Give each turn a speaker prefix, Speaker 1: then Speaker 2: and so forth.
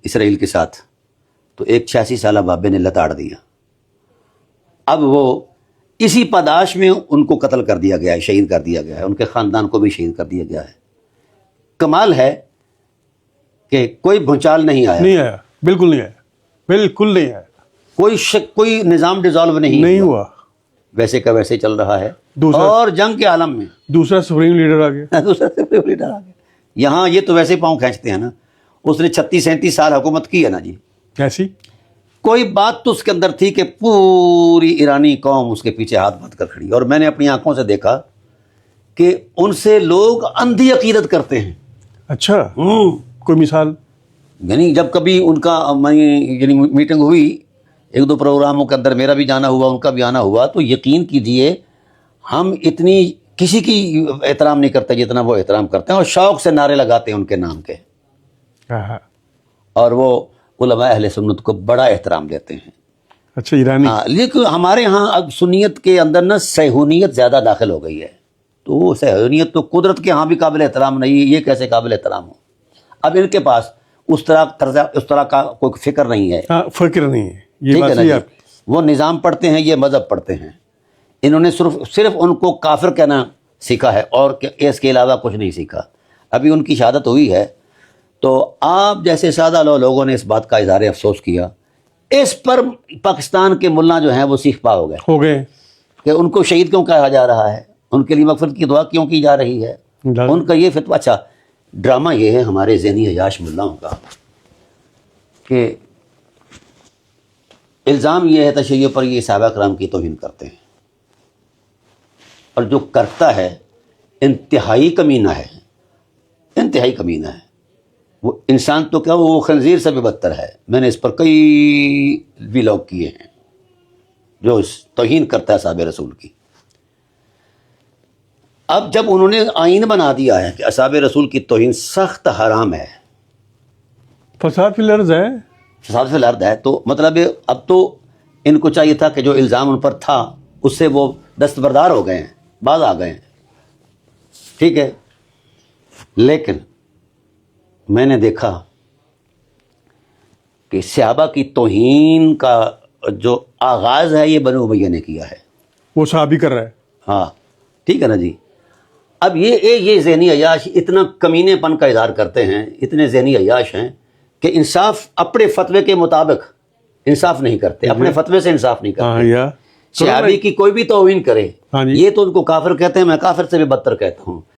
Speaker 1: اسرائیل کے ساتھ تو ایک 86 سالہ بابے نے لتاڑ دیا. اب وہ اسی پاداش میں ان کو قتل کر دیا گیا ہے, شہید کر دیا گیا ہے, ان کے خاندان کو بھی شہید کر دیا گیا ہے. کمال ہے کہ کوئی بھونچال نہیں آیا,
Speaker 2: بالکل نہیں آیا, بالکل نہیں آیا,
Speaker 1: کوئی نظام ڈیزالو نہیں
Speaker 2: ہوا,
Speaker 1: ویسے کا ویسے چل رہا ہے. اور جنگ کے عالم میں
Speaker 2: دوسرا سپریم لیڈر آ گیا.
Speaker 1: یہاں یہ تو ویسے پاؤں کھینچتے ہیں نا, اس نے 36-37 سال حکومت کی ہے نا جی.
Speaker 2: ایسی
Speaker 1: کوئی بات تو اس کے اندر تھی کہ پوری ایرانی قوم اس کے پیچھے ہاتھ باندھ کر کھڑی, اور میں نے اپنی آنکھوں سے دیکھا کہ ان سے لوگ اندھی عقیدت کرتے ہیں.
Speaker 2: اچھا, کوئی مثال؟
Speaker 1: یعنی جب کبھی ان کا یعنی میٹنگ ہوئی, 1-2 پروگراموں کے اندر میرا بھی جانا ہوا, ان کا بھی آنا ہوا, تو یقین کیجئے ہم اتنی کسی کی احترام نہیں کرتے جتنا وہ احترام کرتے ہیں, اور شوق سے نعرے لگاتے ہیں ان کے نام کے, اور وہ علماء اہل سنت کو بڑا احترام دیتے ہیں.
Speaker 2: اچھا, ایرانی.
Speaker 1: لیکن ہمارے ہاں اب سنیت کے اندر نا صہیونیت زیادہ داخل ہو گئی ہے, تو وہ صہیونیت تو قدرت کے ہاں بھی قابل احترام نہیں, یہ کیسے قابل احترام ہو؟ اب ان کے پاس اس طرح کا کوئی فکر نہیں ہے.
Speaker 2: فکر نہیں ہے, یہ
Speaker 1: ٹھیک
Speaker 2: بات
Speaker 1: ہے نا
Speaker 2: صحیح
Speaker 1: جی.
Speaker 2: آپ.
Speaker 1: وہ نظام پڑھتے ہیں, یہ مذہب پڑھتے ہیں. انہوں نے صرف ان کو کافر کہنا سیکھا ہے, اور اس کے علاوہ کچھ نہیں سیکھا. ابھی ان کی شہادت ہوئی ہے, تو آپ جیسے سادہ لوگوں نے اس بات کا اظہار افسوس کیا. اس پر پاکستان کے ملا جو ہیں وہ سیخ پا ہو گئے کہ ان کو شہید کیوں کہا جا رہا ہے, ان کے لیے مغفرت کی دعا کیوں کی جا رہی ہے. ان کا یہ فتویٰ. اچھا, ڈرامہ یہ ہے ہمارے ذہنی عیاش ملاؤں کا کہ الزام یہ ہے تشیع پر یہ صحابہ کرام کی توہین کرتے ہیں, اور جو کرتا ہے انتہائی کمینہ ہے, انتہائی کمینہ ہے. وہ انسان تو کیا, وہ خنزیر سے بھی بدتر ہے. میں نے اس پر کئی ویلاگ کیے ہیں, جو توہین کرتا ہے صحابہ رسول کی. اب جب انہوں نے آئین بنا دیا ہے کہ اصحاب رسول کی توہین سخت حرام ہے,
Speaker 2: فساد فی الارض ہے,
Speaker 1: فساد فی الارض ہے, تو مطلب اب تو ان کو چاہیے تھا کہ جو الزام ان پر تھا اس سے وہ دستبردار ہو گئے ہیں, باز آ گئے ہیں. ٹھیک ہے, لیکن میں نے دیکھا کہ صحابہ کی توہین کا جو آغاز ہے یہ بنو امیہ نے کیا ہے.
Speaker 2: وہ صحابی کر رہا ہے.
Speaker 1: ہاں, ٹھیک ہے نا جی. اب یہ ذہنی عیاش اتنا کمینے پن کا اظہار کرتے ہیں, اتنے ذہنی عیاش ہیں کہ انصاف اپنے فتوے کے مطابق انصاف نہیں کرتے, اپنے فتوے سے انصاف نہیں کرتے. صحابی کی کوئی بھی توہین کرے, یہ تو ان کو کافر کہتے ہیں, میں کافر سے بھی بدتر کہتا ہوں.